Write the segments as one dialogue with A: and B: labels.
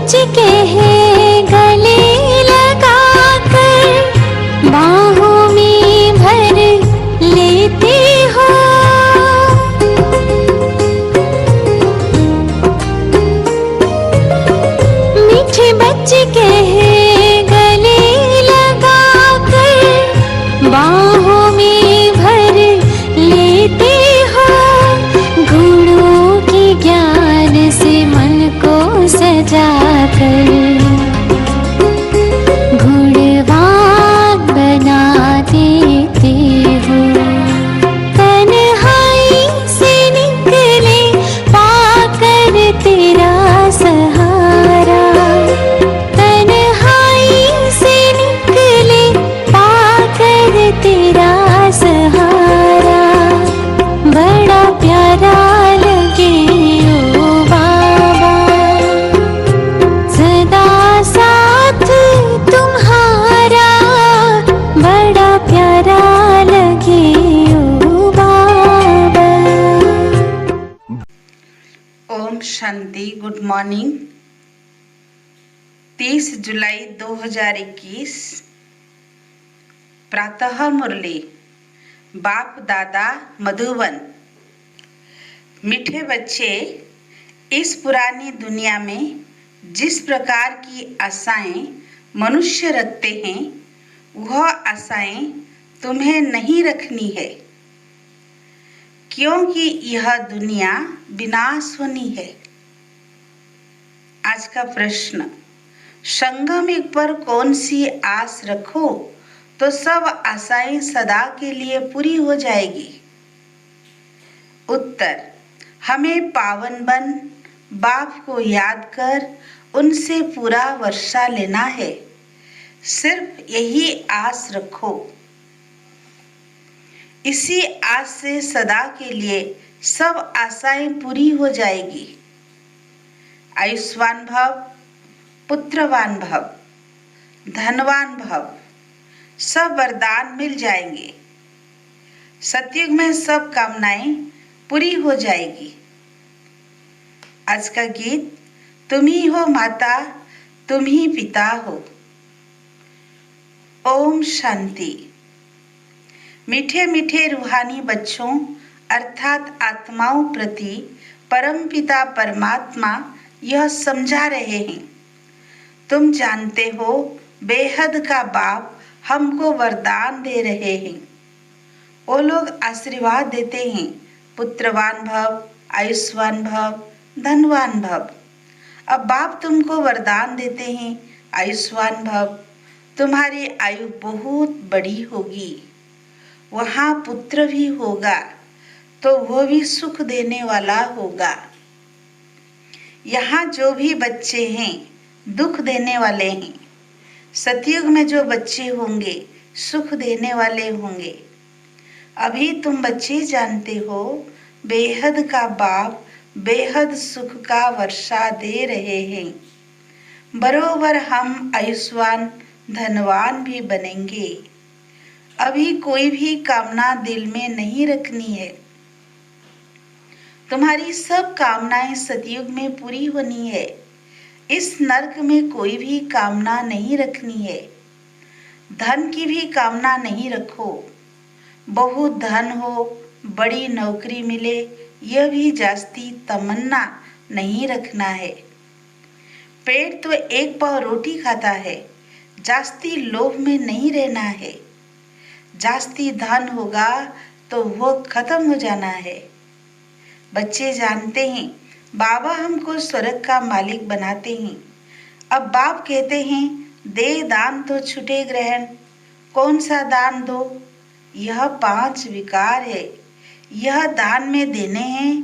A: बच के है गले लगाकर बाहों में भर लेते हो। मीठे बच्चे के है गले लगाकर बाहों में भर लेते हो। गुणों के ज्ञान से मन को सजाकर गुणवान बना देते हो। तन्हाई से निकले पाकर तेरा सहारा, तन्हाई से निकले पाकर तेरा सहारा। बड़ा प्यारा लगे ओ बाबा, सदा साथ तुम्हारा। बड़ा प्यारा लगे ओ बाबा।
B: ओम शांति। Good morning. 30 जुलाई 2021 प्रातः मुरली। बाप दादा मधुबन। मीठे बच्चे, इस पुरानी दुनिया में जिस प्रकार की आशाएं मनुष्य रखते हैं, वह आशाएं तुम्हें नहीं रखनी है, क्योंकि यह दुनिया विनाशवानी है। आज का प्रश्न, संगम युग पर कौन सी आस रखो तो सब आशाएं सदा के लिए पूरी हो जाएगी? उत्तर, हमें पावन बन बाप को याद कर उनसे पूरा वर्षा लेना है। सिर्फ यही आस रखो। इसी आस से सदा के लिए सब आशाएं पूरी हो जाएगी। आयुष्मान भव, पुत्रवान भव, धनवान भव, सब वरदान मिल जाएंगे। सतयुग में सब कामनाएं पूरी हो जाएगी। आज का गीत, तुम ही हो माता, तुम ही पिता हो। ओम शांति। मीठे मीठे रूहानी बच्चों अर्थात आत्माओं प्रति परमपिता परमात्मा यह समझा रहे हैं, तुम जानते हो बेहद का बाप हमको वरदान दे रहे हैं। वो लोग आशीर्वाद देते हैं, पुत्रवान भव, आयुष्मान भव, धनवान भव। अब बाप तुमको वरदान देते हैं, आयुष्मान भव, तुम्हारी आयु बहुत बड़ी होगी, वहाँ पुत्र भी होगा तो वो भी सुख देने वाला होगा। यहाँ जो भी बच्चे हैं दुख देने वाले हैं, सतयुग में जो बच्चे होंगे सुख देने वाले होंगे। अभी तुम बच्चे जानते हो बेहद का बाप बेहद सुख का वर्षा दे रहे हैं। बरोबर हम आयुष्मान धनवान भी बनेंगे। अभी कोई भी कामना दिल में नहीं रखनी है। तुम्हारी सब कामनाएं सतयुग में पूरी होनी है। इस नरक में कोई भी कामना नहीं रखनी है। धन की भी कामना नहीं रखो। बहुत धन हो, बड़ी नौकरी मिले, यह भी जास्ती तमन्ना नहीं रखना है। पेट तो एक पाव रोटी खाता है, जास्ती लोभ में नहीं रहना है। जास्ती धन होगा तो वो खत्म हो जाना है। बच्चे जानते हैं बाबा हमको स्वर्ग का मालिक बनाते हैं। अब बाप कहते हैं दे दान तो छूटे ग्रहण। कौन सा दान दो? यह 5 विकार है। यह दान में देने हैं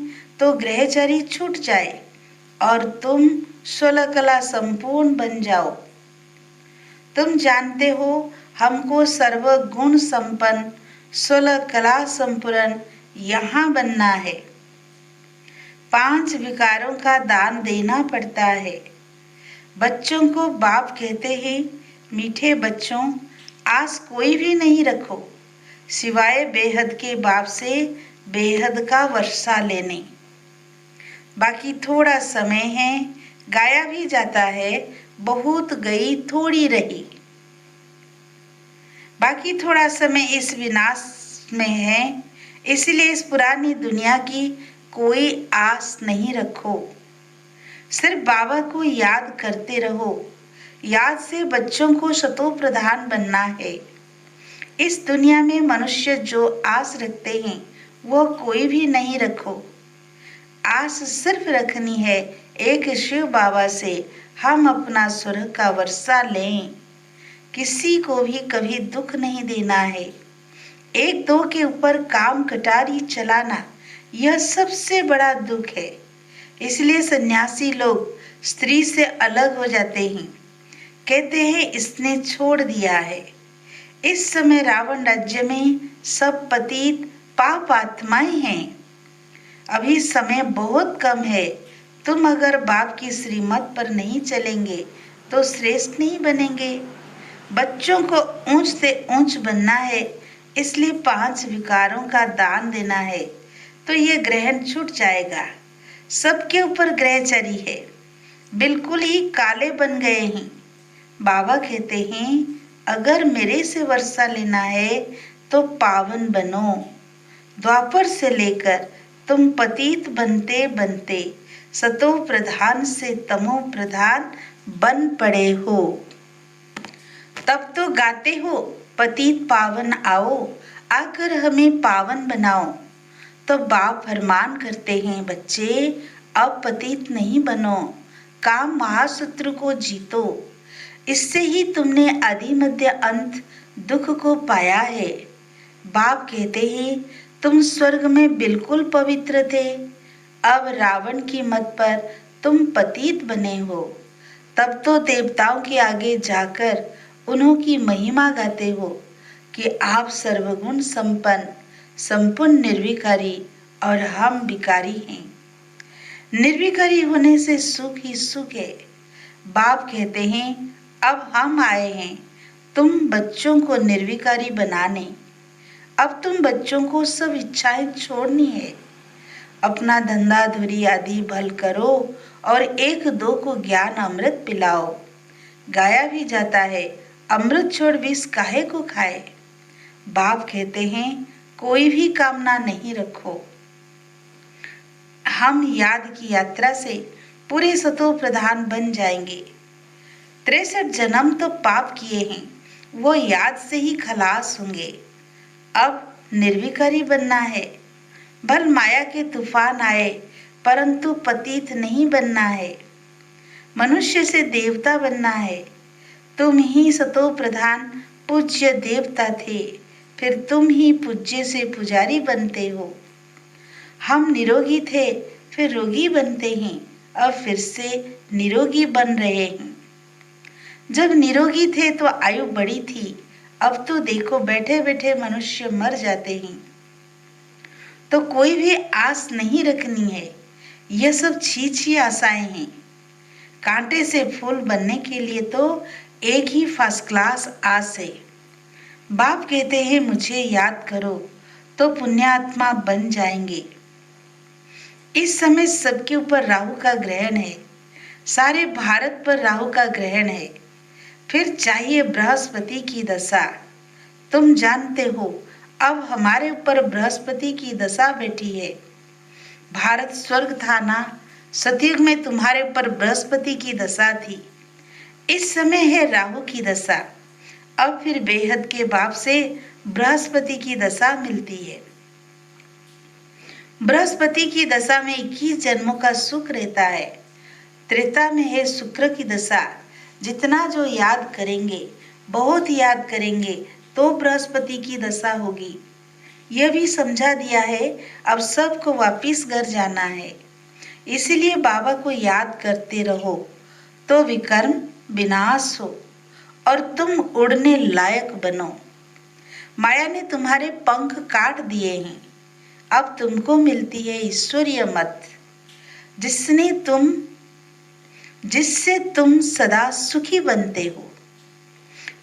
B: तो ग्रहचरी छूट जाए और तुम 16 कला संपूर्ण बन जाओ। तुम जानते हो हमको सर्व गुण संपन्न 16 कला संपूर्ण यहाँ बनना है। 5 विकारों का दान देना पड़ता है। बच्चों को बाप कहते हैं मीठे बच्चों, आस कोई भी नहीं रखो सिवाय बेहद के बाप से बेहद का वर्षा लेने। बाकी थोड़ा समय है, गाया भी जाता है, बहुत गई थोड़ी रही। बाकी थोड़ा समय इस विनाश में है, इसलिए इस पुरानी दुनिया की कोई आस नहीं रखो। सिर्फ बाबा को याद करते रहो। याद से बच्चों को शतो प्रधान बनना है। इस दुनिया में मनुष्य जो आस रखते हैं वो कोई भी नहीं रखो। आस सिर्फ रखनी है एक शिव बाबा से, हम अपना स्वर्ग का वर्षा लें। किसी को भी कभी दुख नहीं देना है। एक दो के ऊपर काम कटारी चलाना यह सबसे बड़ा दुख है। इसलिए सन्यासी लोग स्त्री से अलग हो जाते हैं, कहते हैं इसने छोड़ दिया है। इस समय रावण राज्य में सब पतित पाप आत्माएं हैं। अभी समय बहुत कम है। तुम अगर बाप की श्रीमत पर नहीं चलेंगे तो श्रेष्ठ नहीं बनेंगे। बच्चों को ऊंच से ऊंच बनना है, इसलिए 5 विकारों का दान देना है, तो ये ग्रहण छूट जाएगा। सबके ऊपर ग्रहचरी है, बिल्कुल ही काले बन गए हैं। बाबा कहते हैं अगर मेरे से वर्षा लेना है तो पावन बनो। द्वापर से लेकर तुम पतित बनते बनते सतो प्रधान से तमो प्रधान बन पड़े हो। तब तो गाते हो पतित पावन आओ, आकर हमें पावन बनाओ। तो बाप फरमान करते हैं बच्चे अब पतित नहीं बनो, काम महाशत्रु को जीतो। इससे ही तुमने आदि मध्य अंत दुख को पाया है। बाप कहते हैं तुम स्वर्ग में बिल्कुल पवित्र थे, अब रावण की मत पर तुम पतित बने हो। तब तो देवताओं के आगे जाकर उन्हों की महिमा गाते हो कि आप सर्वगुण संपन्न, संपूर्ण निर्विकारी और हम विकारी हैं। निर्विकारी होने से सुख ही सुख है। बाप कहते हैं अब हम आए हैं तुम बच्चों को निर्विकारी बनाने। अब तुम बच्चों को सब इच्छाएं छोड़नी है। अपना धंधा धुरी आदि भल करो और एक दो को ज्ञान अमृत पिलाओ। गाया भी जाता है अमृत छोड़ विष काहे को खाए। बाप कहते हैं कोई भी कामना नहीं रखो। हम याद की यात्रा से पूरे सतो प्रधान बन जाएंगे। 63 जन्म तो पाप किए हैं, वो याद से ही खलास होंगे। अब निर्विकारी बनना है। भल माया के तूफान आए परंतु पतित नहीं बनना है। मनुष्य से देवता बनना है। तुम ही सतो प्रधान पूज्य देवता थे, फिर तुम ही पूज्य से पुजारी बनते हो। हम निरोगी थे फिर रोगी बनते हैं, अब फिर से निरोगी बन रहे हैं। जब निरोगी थे तो आयु बड़ी थी, अब तो देखो बैठे बैठे मनुष्य मर जाते हैं। तो कोई भी आस नहीं रखनी है। यह सब छी आशाएं हैं। कांटे से फूल बनने के लिए तो एक ही फर्स्ट क्लास आस है। बाप कहते हैं मुझे याद करो तो पुण्यात्मा बन जाएंगे। इस समय सबके ऊपर राहु का ग्रहण है। सारे भारत पर राहु का ग्रहण है। फिर चाहिए बृहस्पति की दशा। तुम जानते हो अब हमारे ऊपर बृहस्पति की दशा बैठी है। भारत स्वर्ग था ना, सतयुग में तुम्हारे ऊपर बृहस्पति की दशा थी। इस समय है राहु की दशा। अब फिर बेहद के बाप से बृहस्पति की दशा मिलती है। बृहस्पति की दशा में 21 जन्मों का सुख रहता है। त्रेता में है शुक्र की दशा। जितना जो याद करेंगे, बहुत याद करेंगे तो बृहस्पति की दशा होगी। यह भी समझा दिया है अब सबको वापिस घर जाना है। इसीलिए बाबा को याद करते रहो तो विकर्म विनाश हो और तुम उड़ने लायक बनो। माया ने तुम्हारे पंख काट दिए हैं। अब तुमको मिलती है ईश्वरीय मत, जिससे तुम सदा सुखी बनते हो।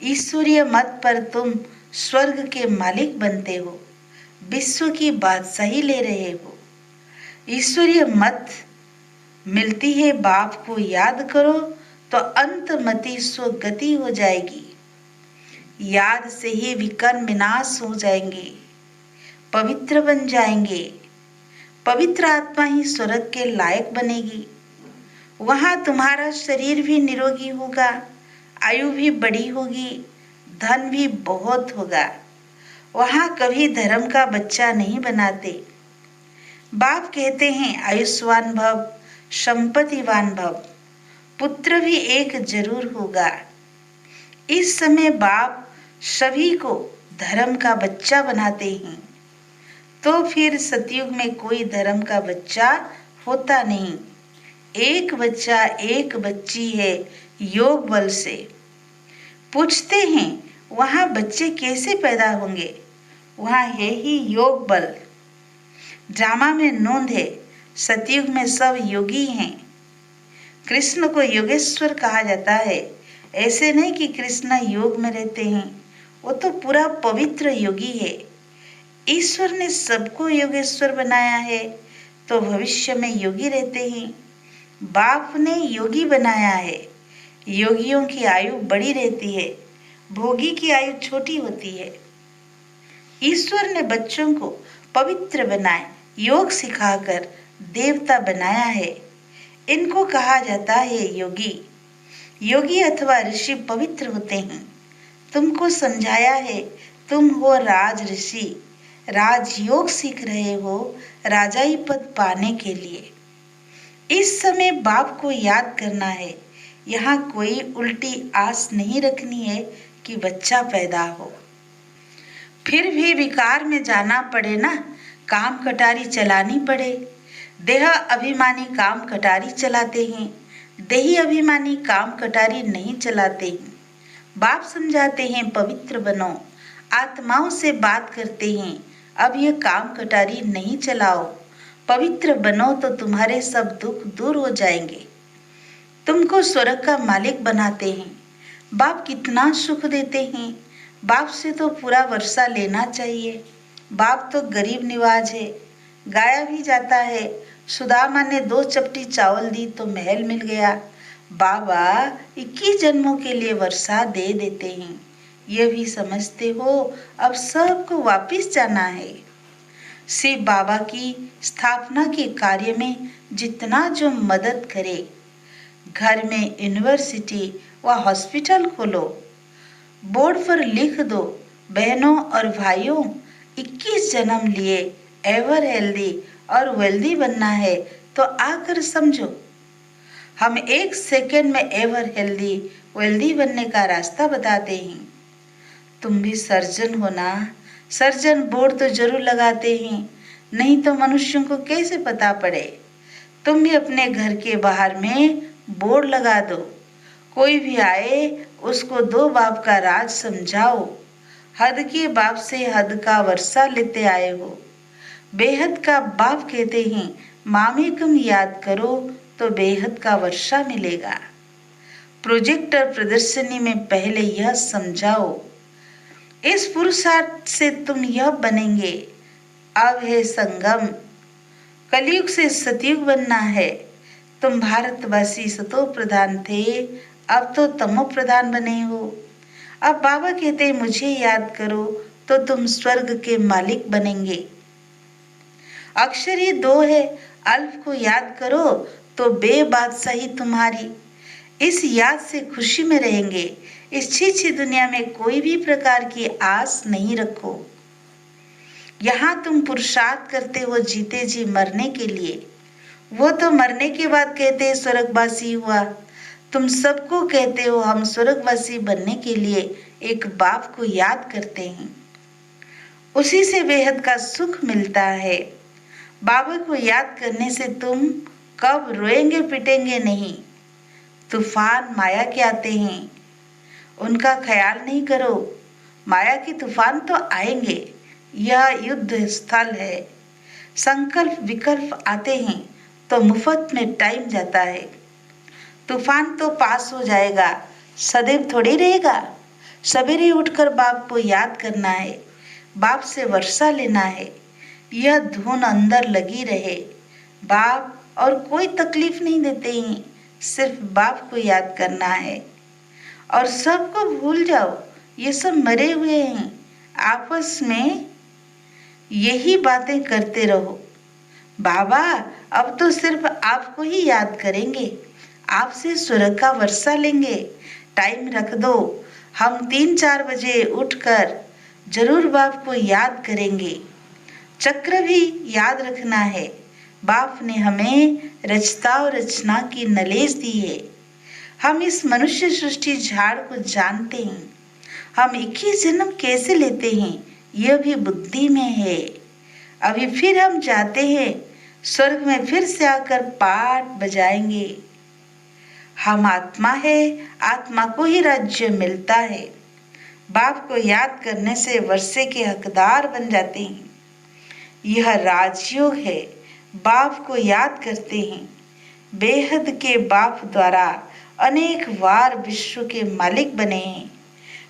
B: ईश्वरीय मत पर तुम स्वर्ग के मालिक बनते हो, विश्व की बादशाही ले रहे हो। ईश्वरीय मत मिलती है बाप को याद करो तो अंतमति स्वगति हो जाएगी। याद से ही विकर्म विनाश हो जाएंगे, पवित्र बन जाएंगे। पवित्र आत्मा ही स्वर्ग के लायक बनेगी। वहां तुम्हारा शरीर भी निरोगी होगा, आयु भी बड़ी होगी, धन भी बहुत होगा। वहां कभी धर्म का बच्चा नहीं बनाते। बाप कहते हैं आयुष्मान भव, संपत्तिवान भव, पुत्र भी एक जरूर होगा। इस समय बाप सभी को धर्म का बच्चा बनाते हैं। तो फिर सतयुग में कोई धर्म का बच्चा होता नहीं। एक बच्चा एक बच्ची है योग बल से। पूछते हैं वहां बच्चे कैसे पैदा होंगे? वहां है ही योग बल। ड्रामा में नोंद है, सतयुग में सब योगी हैं। कृष्ण को योगेश्वर कहा जाता है। ऐसे नहीं कि कृष्ण योग में रहते हैं, वो तो पूरा पवित्र योगी है। ईश्वर ने सबको योगेश्वर बनाया है, तो भविष्य में योगी रहते हैं। बाप ने योगी बनाया है। योगियों की आयु बड़ी रहती है, भोगी की आयु छोटी होती है। ईश्वर ने बच्चों को पवित्र बनाए, योग सिखाकर देवता बनाया है। इनको कहा जाता है योगी। योगी अथवा ऋषि पवित्र होते हैं। तुमको समझाया है, तुम हो राज ऋषि, राजयोग सीख रहे हो राजाई पद पाने के लिए। इस समय बाप को याद करना है। यहाँ कोई उल्टी आस नहीं रखनी है कि बच्चा पैदा हो। फिर भी विकार में जाना पड़े ना, काम कटारी चलानी पड़े। देह अभिमानी काम कटारी चलाते हैं, देही अभिमानी काम कटारी नहीं चलाते हैं। बाप समझाते हैं पवित्र बनो, आत्माओं से बात करते हैं, अब ये काम कटारी नहीं चलाओ, पवित्र बनो तो तुम्हारे सब दुख दूर हो जाएंगे। तुमको स्वर्ग का मालिक बनाते हैं। बाप कितना सुख देते हैं। बाप से तो पूरा वर्षा लेना चाहिए। बाप तो गरीब निवाज है, गाया भी जाता है। सुदामा ने 2 चपटी चावल दी तो महल मिल गया। बाबा 21 जन्मों के लिए वर्षा दे देते हैं। यह भी समझते हो अब सबको वापिस जाना है। शिव बाबा की स्थापना के कार्य में जितना जो मदद करे, घर में यूनिवर्सिटी व हॉस्पिटल खोलो, बोर्ड पर लिख दो, बहनों और भाइयों 21 जन्म लिए एवर हेल्दी और वेल्दी बनना है तो आकर समझो। हम 1 सेकेंड में एवर हेल्दी वेल्दी बनने का रास्ता बताते हैं। तुम भी सर्जन हो ना, सर्जन बोर्ड तो जरूर लगाते हैं, नहीं तो मनुष्यों को कैसे पता पड़े। तुम भी अपने घर के बाहर में बोर्ड लगा दो। कोई भी आए उसको 2 बाप का राज समझाओ। हद के बाप से हद का वर्षा लेते आए हो। बेहद का बाप कहते हैं मामे कम याद करो तो बेहद का वर्षा मिलेगा। प्रोजेक्टर प्रदर्शनी में पहले यह समझाओ, इस पुरुषार्थ से तुम यह बनेंगे। अब है संगम, कलयुग से सतयुग बनना है। तुम भारतवासी सतो प्रधान थे, अब तो तमो प्रधान बने हो। अब बाबा कहते मुझे याद करो तो तुम स्वर्ग के मालिक बनेंगे। अक्षर ही 2 है, अल्फ को याद करो तो बेबादशाही तुम्हारी। इस याद से खुशी में रहेंगे। इस छीछी दुनिया में कोई भी प्रकार की आस नहीं रखो। यहाँ तुम पुरुषार्थ करते हो जीते जी मरने के लिए। वो तो मरने के बाद कहते हैं स्वर्गवासी हुआ। तुम सबको कहते हो हम स्वर्गवासी बनने के लिए एक बाप को याद करते हैं, उसी से बेहद का सुख मिलता है। बाबा को याद करने से तुम कब रोएंगे पिटेंगे नहीं। तूफान माया के आते हैं, उनका ख्याल नहीं करो। माया के तूफान तो आएंगे, यह युद्ध स्थल है। संकल्प विकल्प आते हैं तो मुफ्त में टाइम जाता है। तूफान तो पास हो जाएगा, सदैव थोड़ी रहेगा। सवेरे उठकर बाप को याद करना है, बाप से वर्षा लेना है। यह धुन अंदर लगी रहे। बाप और कोई तकलीफ नहीं देते हैं, सिर्फ बाप को याद करना है और सबको भूल जाओ, ये सब मरे हुए हैं। आपस में यही बातें करते रहो। बाबा अब तो सिर्फ आपको ही याद करेंगे, आपसे स्वर्ग का वर्षा लेंगे। टाइम रख दो, हम 3-4 बजे उठकर जरूर बाप को याद करेंगे। चक्र भी याद रखना है। बाप ने हमें रचता और रचना की नॉलेज दी है। हम इस मनुष्य सृष्टि झाड़ को जानते हैं। हम 21 जन्म कैसे लेते हैं यह भी बुद्धि में है। अभी फिर हम जाते हैं स्वर्ग में, फिर से आकर पाठ बजाएंगे। हम आत्मा है, आत्मा को ही राज्य मिलता है। बाप को याद करने से वर्षे के हकदार बन जाते हैं। यह राजयोग है। बाप को याद करते हैं। बेहद के बाप द्वारा अनेक बार विश्व के मालिक बने हैं,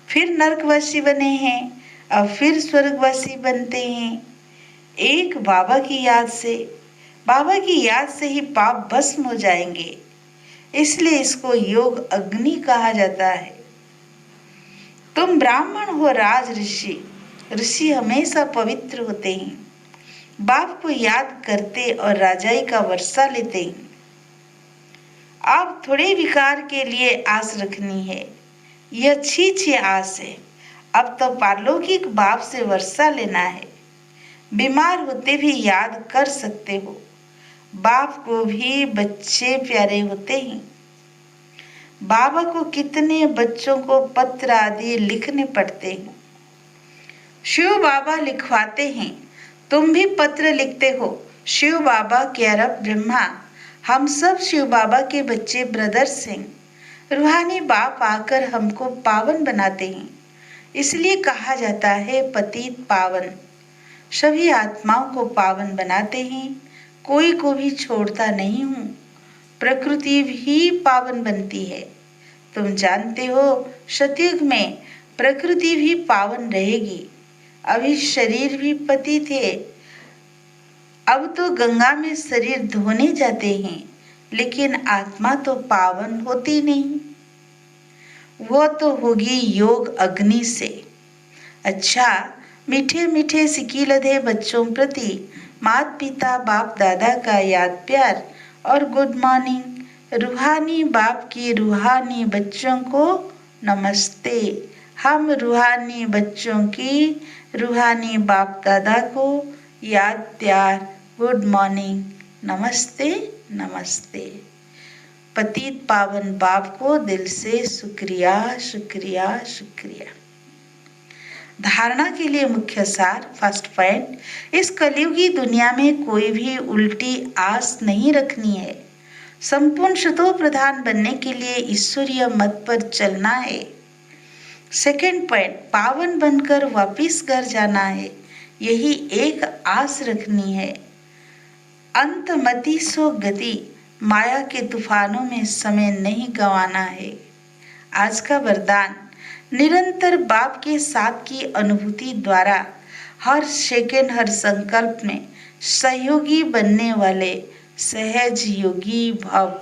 B: फिर नरकवासी बने हैं, अब फिर स्वर्गवासी बनते हैं। एक बाबा की याद से, बाबा की याद से ही पाप भस्म हो जाएंगे। इसलिए इसको योग अग्नि कहा जाता है। तुम ब्राह्मण हो, राज ऋषि। ऋषि हमेशा पवित्र होते हैं। बाप को याद करते और राजाई का वर्षा लेते हैं। अब थोड़े विकार के लिए आस रखनी है, यह अच्छी आस है। अब तो पारलौकिक बाप से वर्षा लेना है। बीमार होते भी याद कर सकते हो। बाप को भी बच्चे प्यारे होते हैं। बाबा को कितने बच्चों को पत्र आदि लिखने पड़ते हैं। शिव बाबा लिखवाते हैं, तुम भी पत्र लिखते हो। शिव बाबा क्यारब ब्रह्मा, हम सब शिव बाबा के बच्चे ब्रदर्स हैं। रूहानी बाप आकर हमको पावन बनाते हैं, इसलिए कहा जाता है पतित पावन। सभी आत्माओं को पावन बनाते हैं, कोई को भी छोड़ता नहीं हूँ। प्रकृति भी पावन बनती है। तुम जानते हो सतयुग में प्रकृति भी पावन रहेगी। अभी शरीर भी पतित है। अब तो गंगा में शरीर धोने जाते हैं, लेकिन आत्मा तो पावन होती नहीं। वो तो होगी योग अग्नि से। अच्छा, मीठे मीठे सिकीलधे बच्चों प्रति माता पिता बाप दादा का याद प्यार और गुड मॉर्निंग। रूहानी बाप की रूहानी बच्चों को नमस्ते। हम रूहानी बच्चों की रूहानी बाप दादा को याद प्यार, गुड मॉर्निंग, नमस्ते नमस्ते। पतित पावन बाप को दिल से शुक्रिया शुक्रिया शुक्रिया। धारणा के लिए मुख्य सार, फर्स्ट पॉइंट, इस कलयुगी दुनिया में कोई भी उल्टी आस नहीं रखनी है। संपूर्ण शतो प्रधान बनने के लिए ईश्वरीय मत पर चलना है। सेकंड पॉइंट, पावन बनकर वापिस घर जाना है, यही एक आस रखनी है। अंतमति सो गति, माया के तूफानों में समय नहीं गंवाना है। आज का वरदान, निरंतर बाप के साथ की अनुभूति द्वारा हर सेकंड हर संकल्प में सहयोगी बनने वाले सहज योगी भव।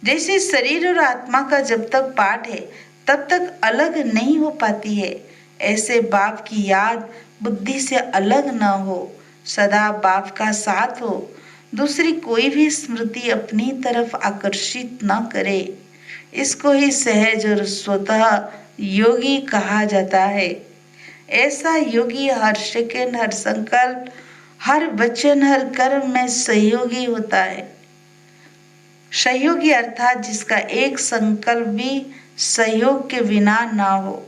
B: जैसे शरीर और आत्मा का जब तक पाठ है तब तक अलग नहीं हो पाती है, ऐसे बाप की याद बुद्धि से अलग न हो, सदा बाप का साथ हो, दूसरी कोई भी स्मृति अपनी तरफ आकर्षित न करे। इसको ही सहज और स्वतः योगी कहा जाता है। ऐसा योगी हर सेकंड हर संकल्प हर वचन हर कर्म में सहयोगी होता है। सहयोगी अर्थात जिसका एक संकल्प भी सहयोग के बिना ना हो।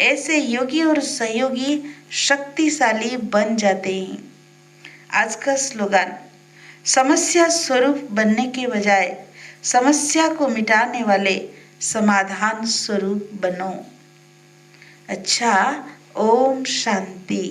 B: ऐसे योगी और सहयोगी शक्तिशाली बन जाते हैं। आज का स्लोगन, समस्या स्वरूप बनने के बजाय समस्या को मिटाने वाले समाधान स्वरूप बनो। अच्छा, ओम शांति।